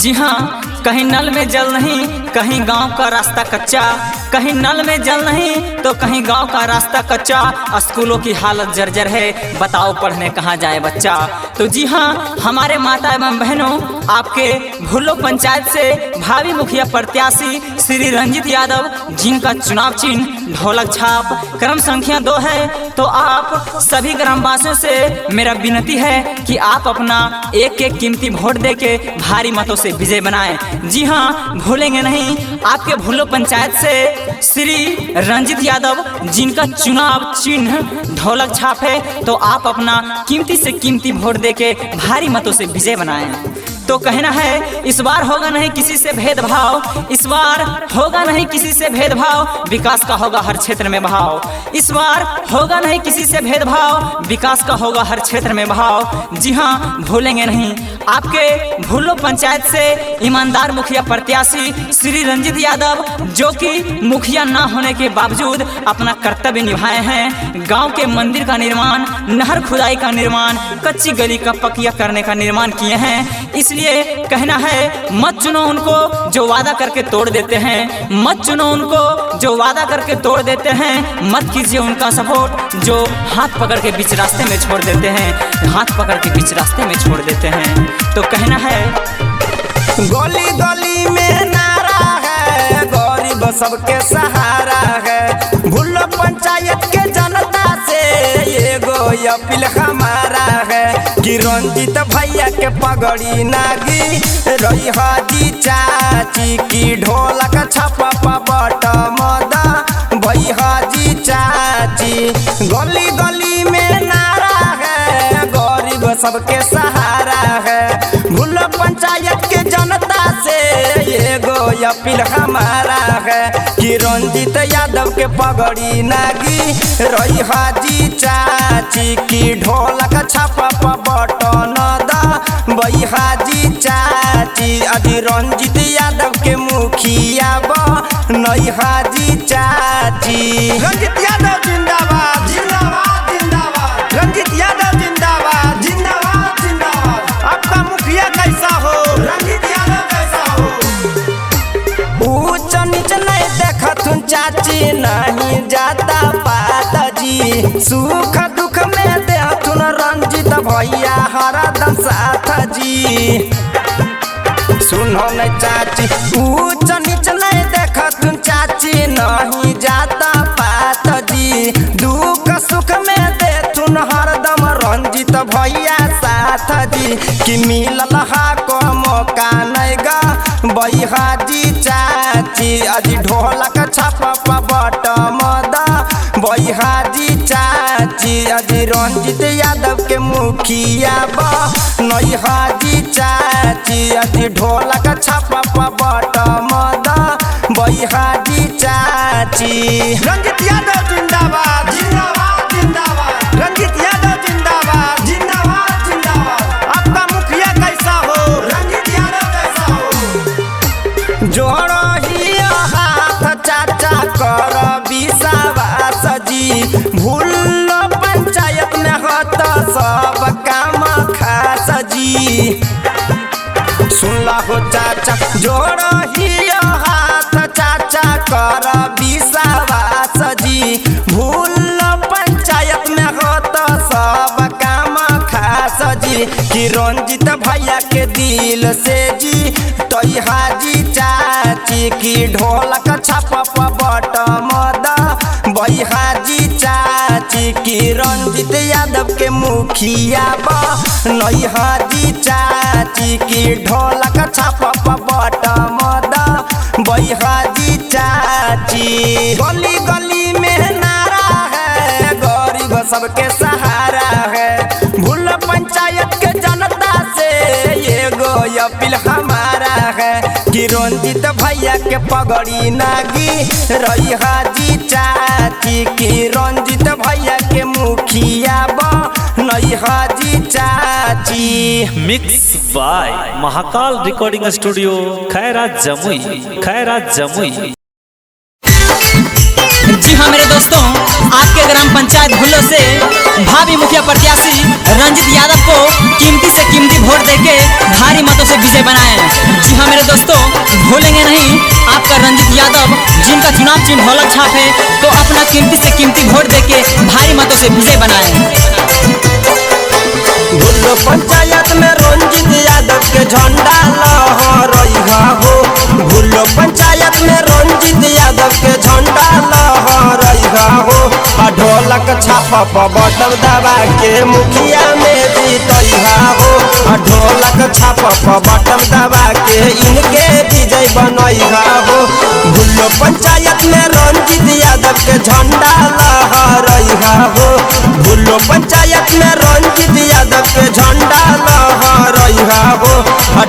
जी हाँ, कहीं नल में जल नहीं, कहीं गांव का रास्ता कच्चा। कहीं नल में जल नहीं तो कहीं गांव का रास्ता कच्चा। स्कूलों की हालत जर्जर है, बताओ पढ़ने कहाँ जाए बच्चा। तो जी हाँ, हमारे माता एवं बहनों, आपके भुल्लो पंचायत से भावी मुखिया प्रत्याशी श्री रंजित यादव, जिनका चुनाव चिन्ह ढोलक छाप क्रम संख्या 2 है, तो आप सभी ग्रामवासियों से मेरा विनती है कि आप अपना एक एक कीमती वोट देके भारी मतों से विजय बनाएं। जी हाँ, भूलेंगे नहीं, आपके भुल्लो पंचायत से श्री रंजित यादव, जिनका चुनाव चिन्ह ढोलक छाप है, तो आप अपना कीमती से कीमती वोट देके भारी मतों से विजय बनाएं। तो कहना है, इस बार होगा नहीं किसी से भेदभाव, इस बार होगा नहीं किसी से भेदभाव, विकास का होगा हर क्षेत्र में भाव। इस बार होगा नहीं किसी से भेदभाव, विकास का होगा हर क्षेत्र में भाव। जी हाँ, भूलेंगे नहीं, आपके भुल्लो पंचायत से ईमानदार मुखिया प्रत्याशी श्री रंजित यादव, जो कि मुखिया ना होने के बावजूद अपना कर्तव्य निभाए हैं। गाँव के मंदिर का निर्माण, नहर खुदाई का निर्माण, कच्ची गली का पकिया करने का निर्माण किए हैं। इसलिए कहना है, मत चुनो उनको जो वादा करके तोड़ देते हैं, मत चुनो उनको जो वादा करके तोड़ देते हैं, मत कीजिए उनका सपोर्ट जो हाथ पकड़ के बीच रास्ते में छोड़ देते हैं, हाथ पकड़ के बीच रास्ते में छोड़ देते हैं। तो कहना है, गली गली में नारा है, गरीब सबके सहारा है। भुल्लो पंचायत के जनता से एगो अपील हमारा है कि रंजित भैया के पगड़ी नागी रही हाजी चाची की ढोलक छपा बटम भई हाजी चाची। गली गली में नारा है, गरीब सबके सहारा है। भुल्लो पंचायत के जनता से एगो अपील हमारा है कि रंजित यादव के पगड़ी नागी रही हाजी चाची की ढोलक छपा बटन बई हाजी चाची। अभी रंजित यादव के मुखिया नई हाजी चाची। रंजित यादव जिंदाबाद जिंदाबाद जिंदाबाद, रंजित यादव जिंदाबाद जिंदाबाद जिंदाबाद। आपका मुखिया कैसा हो, रंजित यादव कैसा हो। ऊंच नीच नहीं देखत चाची, नहीं जाता पाता जी। सुख दुख में देहथुन रंजित भैया हरदम साथ जी। सुनो न चाची, ऊंच नीच नहीं देखत चाची, नहीं जाता पात जी। दुख सुख में देथुन हरदम रंजित भैया साथ जी। कि मिलल हा को मौका नहीं गा बई हाजी चाची। अजी ढोलक छपा बटम बई हाजी चाची। अजी रंजित यादव के मुखिया नई हाजी चाची। अजी ढोलक छपा बटम बई हाजी चाची। रंजित यादव जिंदाबाद जिंदाबाद जिंदाबाद, रंजित यादव जिंदाबाद जिंदाबाद जिंदाबाद। आपका मुखिया कैसा हो, रंजित यादव कैसा हो। जोड़ो ही हाथ चाचा कर विश्वास जी। भुल्लो पंचायत में होत सब काम खास जी। सुनला हो चाचा, जोड़ो ही हाथ चाचा कर विश्वास जी। भुल्लो पंचायत में होत सब काम खास जी। कि रंजित भैया के दिल से जी तई हाजी चाची। की ढोलक छपा बटम बई हाजी चाची। की रंजित यादव के मुखिया नई हाजी चाची। की ढोलक छपा बटम बई हाजी चाची। गली गली में नारा है, गरीब सबके सहारा है। भुल्लो पंचायत के जनता से एगो अपील हमारा है कि रंजित भैया के पगड़ी नागी रही हाजी चाची। की रंजित भैया के मुखिया नई हाजी चाची। Mix by Mahakal recording studio, Khaira Jamui, खैरा जमुई। जी हाँ मेरे दोस्तों, आपके ग्राम पंचायत भुल्लो से भावी मुखिया प्रत्याशी रंजित यादव को कीमती से कीमती वोट देके भारी मतों से विजय बनाएं। जी हाँ मेरे दोस्तों भूलेंगे नहीं आपका रंजित यादव, जिनका चुनाव चिन्ह ढोलक छाप है, तो अपना कीमती से कीमती वोट देके भारी मतों से विजय बनाएं। भुल्लो पंचायत में रंजित यादव के झंडा लहराइहा हो। भुल्लो पंचायत में रंजित यादव के झंडा लहराइहा हो। ढोलक छापा पर बटन दबा के मुखिया में जीतइहा हो। ढोलक छापा पर बटन दबा के इनके विजय बनइहा हो। भुल्लो पंचायत में रंजित यादव के झंडा लहराइहा हो। भुल्लो पंचायत में रंजित यादव के झंडा लहराइहा हो।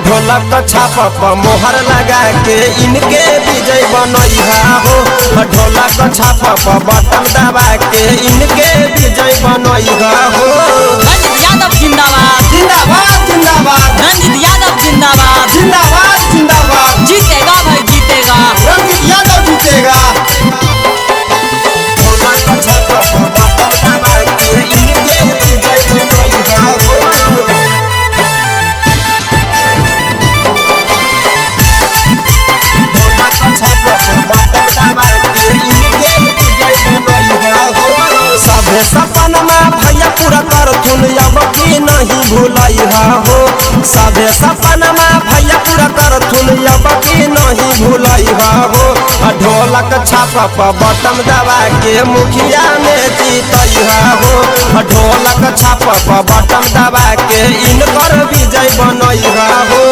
ढोलक छापा पर मोहर लगा के इनके विजय बनइहा हो। ढोलक छापा पर बटन दबा के इनके विजय बनइहा हो। रंजित यादव जिंदाबाद, जिंदाबाद जिंदाबाद, रंजित यादव जिंदाबाद, जिंदाबाद जिंदाबाद, जीतेगा भाई जीतेगा। रंजित यादव जीतेगा। ढोलक छापा पर बटन दबा के इनके विजय बनइहा हो। सभे सपनमा भैया पूरा करथुन अब की नहीं भूलइहा हो। सभे सपनमा भैया पूरा करथुन अब की नहीं भूलइहा हो। ढोलक छापा पर बटन दबा के मुखिया में जीतइहा हो। ढोलक छापा पर बटन दबा के इनकर विजय बनइहा हो।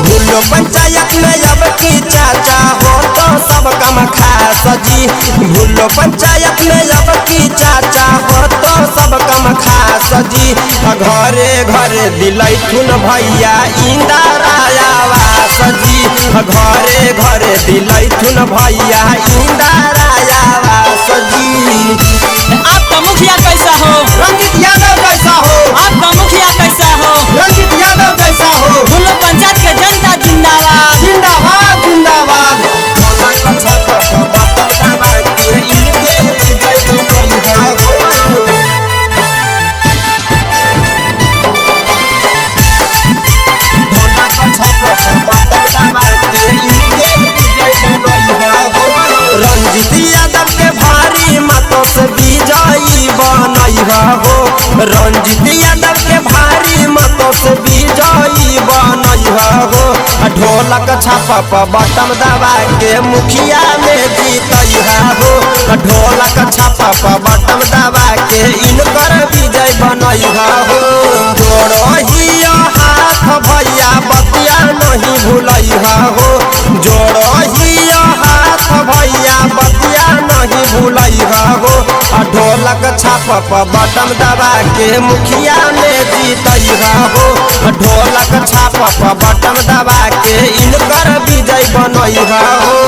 भुल्लो पंचायत में अब की चाचा हो तो सब कम खास जी। भुल्लो पंचायत में अब की चाचा हो तो सब कम खास जी। घरे घरे दिलैथुन भैया इंदिरा आवास जी। घरे घरे दिलैथुन भैया इंदिरा आवास जी। आपका मुखिया कैसा हो? रंजित यादव कैसा हो? आपका मुखिया कैसा हो? रंजित यादव कैसा हो? भुल्लो पंचायत के जनता जिंदाबाद, जिंदाबाद जिंदाबाद। ढोलक छापा पर बटन दबा के इनके विजय बनइहा हो। ढोलक छापा पर बटन दबा के इनके विजय बनइहा हो। रंजित यादव के भारी मतों से विजयी बनइहा हो। रंजित यादव के भारी मतों से विजयी बनइहा हो। ढोलक छापा पर बटन दबा के मुखिया में जीतइहा हो। ढोलक छापा पर बटन दबा के इनकर विजय बनइहा हो। जोड़हिया हाथ भैया बतिया नहीं भूलइहा हो। जोड़हिया हाथ भैया बतिया नहीं भूलइहा हो। ढोलक छापा पर बटन दबा के मुखिया में जीतइहा हो। ढोलक छापा पर बटन दबा के इनकर विजय बनइहा हो।